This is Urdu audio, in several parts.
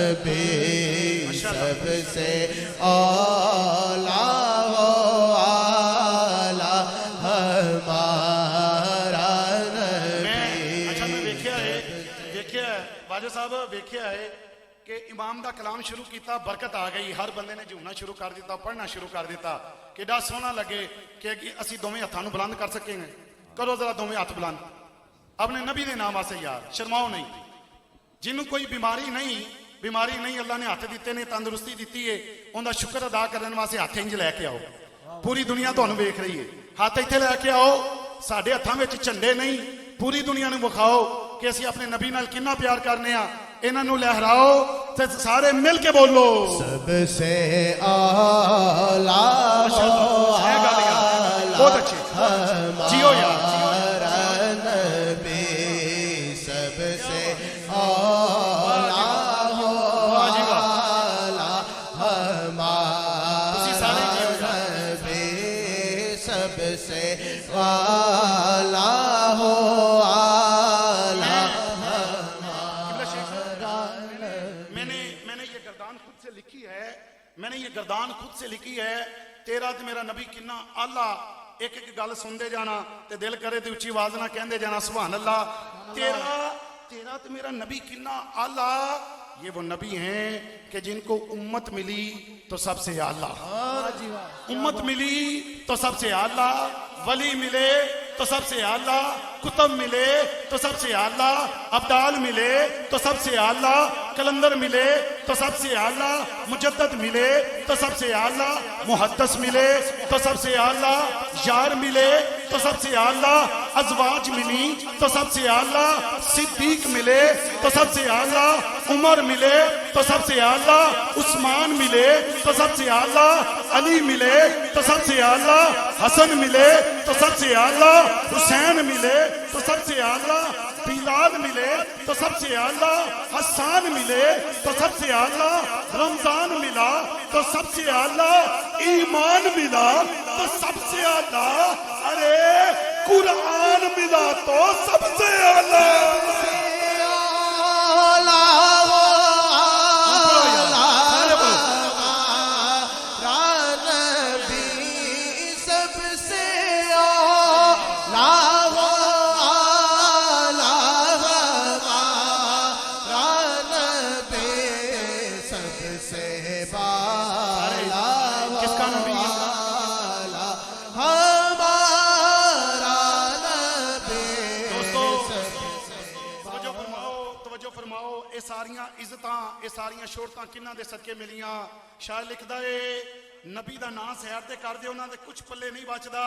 نبی سب سے اولا ہو آلہ ہمارا نبی. اچھا میں ویکھیا ہے واجد صاحب ویکھیا ہے کہ امام دا کلام شروع کیتا برکت آ گئی ہر بندے نے جھومنا شروع کر دیتا پڑھنا شروع کر دیتا کیڈا سونا لگے کہ اسی دوویں ہتھاں نوں بلند کر سکیں گے. کرو ذرا دوویں ہاتھ بلند اپنے نبی دے نام واسطے یار شرماؤ نہیں. جنوں کوئی بیماری نہیں اللہ نے ہاتھ دیتے نے تندرستی دیتی ہے ان دا شکر ادا کرنے واسطے ہاتھ انج لے کے آؤ. پوری دنیا تہانوں ویکھ رہی ہے ہاتھ ایتھے لے کے آؤ. ساڈے ہتھاں وچ جھنڈے نہیں پوری دنیا نوں وکھاؤ کہ اسی اپنے نبی نال کتنا پیار کرنے ہاں. انہاں نوں لہراؤ تے سارے مل کے بولو سب سے اعلیٰ بہت اچھے جیو یار ہمارا نبی سب سے اعلیٰ ہو آلہ ہمارا نبی سب سے اعلیٰ ہو میں نے یہ گردان خود سے لکھی ہے. تیرا تے میرا نبی کنا آلہ ایک ایک گل سندے جانا تے دل کرے تے اچھی آواز نہ کہندے جانا سبحان اللہ. تیرا تے میرا نبی کنا آلہ. یہ وہ نبی ہیں کہ جن کو امت ملی تو سب سے آلہ, امت ملی تو سب سے آلہ, ولی ملے تو سب سے آلہ, کتب ملے تو سب سے آلہ, ابدال ملے تو سب سے آلہ, کلندر ملے تو سب سے آلہ, مجدد ملے تو سب سے آلہ, محدث ملے تو سب سے آلہ, یار ملے تو سب سے آلہ, ازواج ملی تو سب سے آلہ, صدیق ملے تو سب سے آلہ, عمر ملے تو سب سے آلہ, عثمان ملے تو سب سے آلہ, علی ملے تو سب سے آلہ, حسن ملے تو سب سے آلہ, حسین ملے تو سب سے آلہ, بلال ملے تو سب سے آلہ, حسان ملے تو سب سے آلہ, رمضان ملا تو سب سے آلہ, ایمان ملا تو سب سے آلہ, ارے قرآن ملا تو سب سے آلہ. ساریاں شہرتاں کنہ دے صدقے ملیاں. شاعر لکھدا ہے نبی دا نام سیر تے کر دے انہاں دے کچھ پلے نہیں بچدا.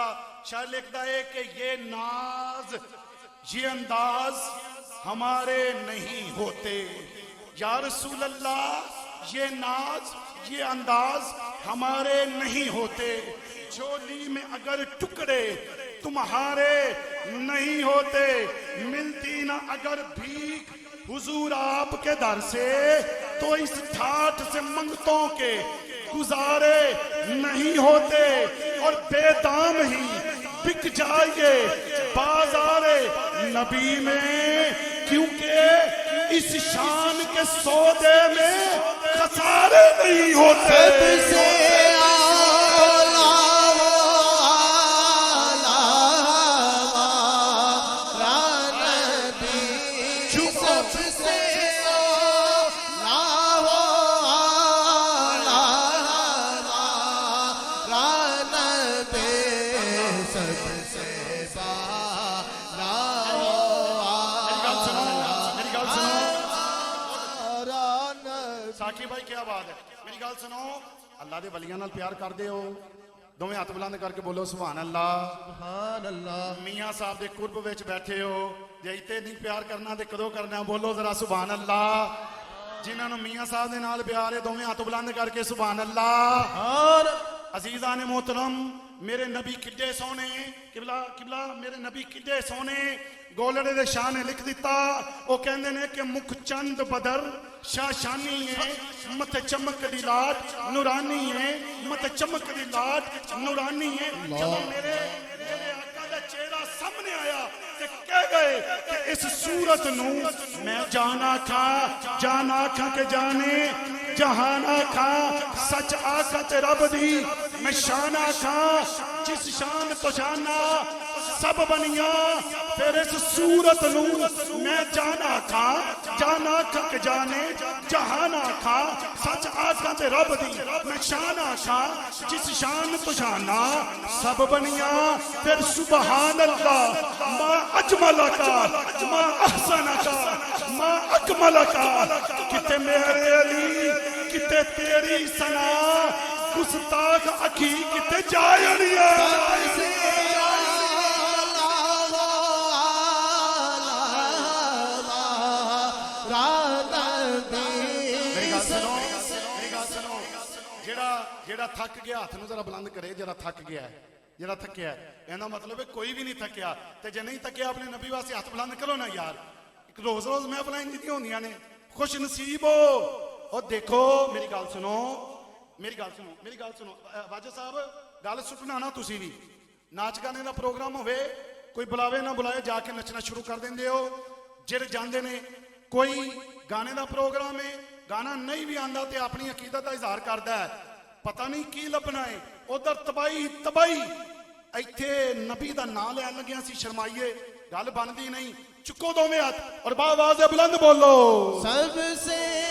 شاعر لکھدا ہے کہ یہ ناز یہ انداز ہمارے نہیں ہوتے یا رسول اللہ, یہ ناز یہ انداز ہمارے نہیں ہوتے, جھولی میں اگر ٹکڑے تمہارے نہیں ہوتے, ملتی نہ اگر بھیک حضور آپ کے در سے تو اس ٹھاٹ سے منگتوں کے گزارے نہیں ہوتے, اور بے دام ہی بک جائیے بازار نبی میں, کیونکہ اس شان کے سودے میں خسارے نہیں ہوتے. اللہ دے ولیاں نال پیار کر دے ہو, دوویں ہاتھ بلند کر کے بولو سبحان اللہ. سبحان اللہ. میاں صاحب دے قرب وچ بیٹھے ہو, جے ایتے نہیں پیار کرنا تے کدوں کرنا, بولو ذرا سبحان اللہ. جنہاں نوں میاں صاحب دے نال پیار ہے دوویں ہاتھ بلند کر کے سبحان اللہ. عزیزان محترم, میرے نبی کڈے سونے, قبلہ میرے نبی کڈے سونے, گولڑے دے شاہ نے لکھ دیتا, وہ کہندے نے کہ مکھ چند بدر شاشانی ہے, مت چمک دی لاٹ نورانی ہے, مت چمک دی لاٹ نورانی ہے. جب میرے آقا دا چہرہ سامنے آیا کہ کہہ گئے کہ اس صورت نو میں جانا کھا کہ جانے جہان آکھا سچ آکھا تے رب دی میں شان آکھا جس شان تو جانا سب بنیاں پھر اس صورت نو میں جانا کھا کہ جانے جہان آکھا سچ آکھا تے رب دی میں شان آکھا جس شان تو جانا سب بنیاں پھر سبحان اللہ ما اجمل کا ما احسن کا ما اکمل کا کتے میرے علی کتے تیری سنا گستاخ اکھی کتے جائنیا جیڑا تھک گیا ہاتھ نو ذرا بلند کرے جیڑا تھک گیا ہے جیڑا تھکیا ہے اینا مطلب ہے کوئی بھی نہیں تھکیا تے جے نہیں تھکیا اپنے نبی واسطے ہاتھ بلند کرو نا یار ایک روز میں بلائیں جتنی ہوندیاں نے خوش نصیب ہو اور دیکھو میری گل سنو واجہ صاحب گل سٹنا نا تسی بھی ناچ گانے دا پروگرام ہوئے کوئی بلاوے نہ بلائے جا کے نچنا شروع کر دیندے ہو جڑے جاندے نے کوئی گانے دا پروگرام ہے گانا نہیں بھی آندا تے اپنی عقیدت دا اظہار کردا ہے پتہ نہیں کی لبنا ہے ادھر تباہی ایتھے نبی دا نام لین لگیا سی شرمائیے گل بندی نہیں چکو دو میں ہاتھ اور باواز بلند بولو سب سے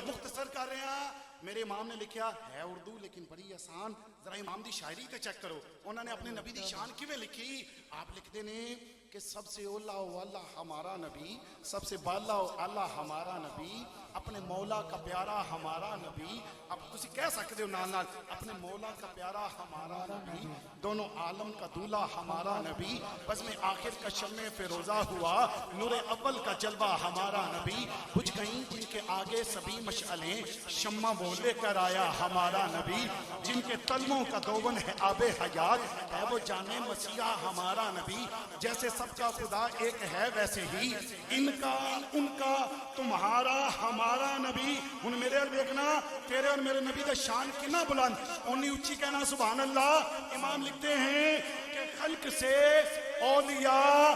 مختصر کر رہے ہیں میرے امام نے لکھیا ہے اردو لیکن بڑی آسان ذرا امام دی شاعری تے چیک کرو انہوں نے اپنے نبی دی شان کیویں لکھی آپ لکھتے نے کہ سب سے اولا و اللہ ہمارا نبی سب سے بالا و اللہ ہمارا نبی اپنے مولا کا پیارا ہمارا نبی اب تسی کہہ سکتے ہو نال اپنے مولا کا پیارا ہمارا نبی دونوں عالم کا دولہ ہمارا نبی بس میں آخر کا شمع فیروزہ ہوا نور اول کا جلوہ ہمارا نبی بجھ گئیں جن کے آگے سبھی مشعلیں شمع وہ لے کر آیا ہمارا نبی جن کے تلموں کا دوون ہے آب حیات ہے وہ جانے مسیحا ہمارا نبی جیسے سب کا خدا ایک ہے ویسے ہی ان کا تمہارا ہمارا نبی ان میرے دیکھنا تیرے اور میرے نبی دا شان کنا بلند انہی اچھی کہنا سبحان اللہ امام لکھتے ہیں کہ خلق سے اولیاء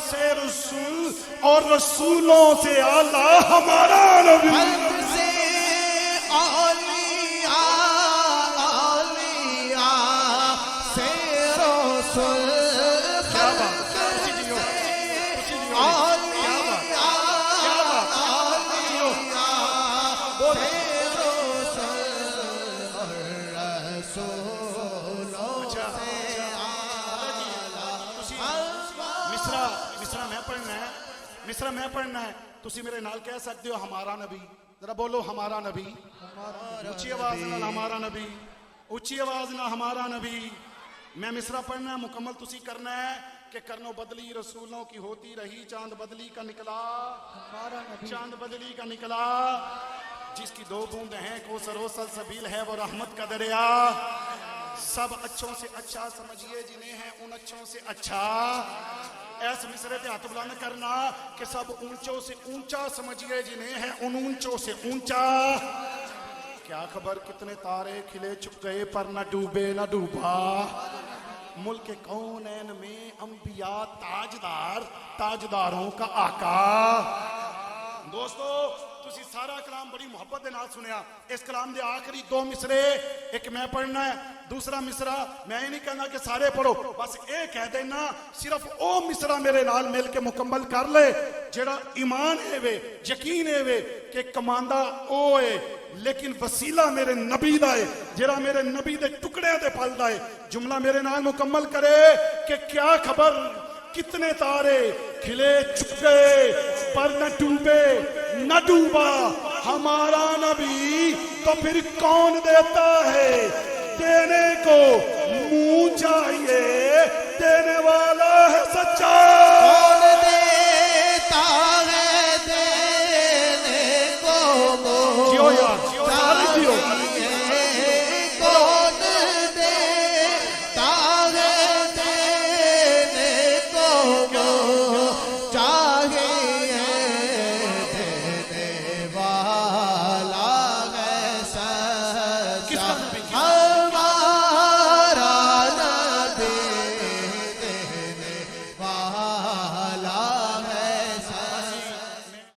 سے رسول اور رسولوں سے اعلیٰ ہمارا نبی خلق سے اولیاء سے رسول مصرع میں پڑھنا ہے تسی میرے نال کہہ سکتے ہو ہمارا نبی ذرا بولو ہمارا نبی اونچی آواز نال ہمارا نبی اونچی آواز نال ہمارا نبی میں مصرع پڑھنا ہے مکمل تسی کرنا ہے کہ کرنو بدلی رسولوں کی ہوتی رہی چاند بدلی کا نکلا چاند بدلی کا نکلا جس کی دو بوند ہیں کوثر و سلسبیل ہے وہ رحمت کا دریا سب اچھوں سے اچھا سمجھیے جنہیں ہیں ان اچھوں سے اچھا ایس مصرے پہ ہاتھ بلند کرنا کہ سب اونچوں سے اونچا سمجھیے جنہیں ہیں ان اونچوں سے اونچا کیا خبر کتنے تارے کھلے چھپ گئے پر نہ ڈوبے نہ ڈوبا ملک کونین میں انبیاء تاجداروں کا آقا دوستو تسی سارا کلام بڑی محبت دے نال سنیا اس کلام دے آخری دو مصرے ایک میں پڑھنا ہے دوسرا مصرع میں ہی نہیں کہنا کہ سارے پڑھو بس ایک کہہ دینا صرف او مصرع میرے نال مل کے مکمل کر لے جڑا ایمان ہے وے یقین ہے وے کہ کماندہ او ہے لیکن وسیلہ میرے نبی دا ہے جڑا میرے نبی دے ٹکڑے دے پل دا ہے جملہ میرے نال مکمل کرے کہ کیا خبر کتنے تارے کھلے چھپ گئے پر نہ ڈوبے نہ ڈوبا ہمارا نبی تو پھر کون دیتا ہے دینے کو منہ چاہیے دینے والا ہے سچا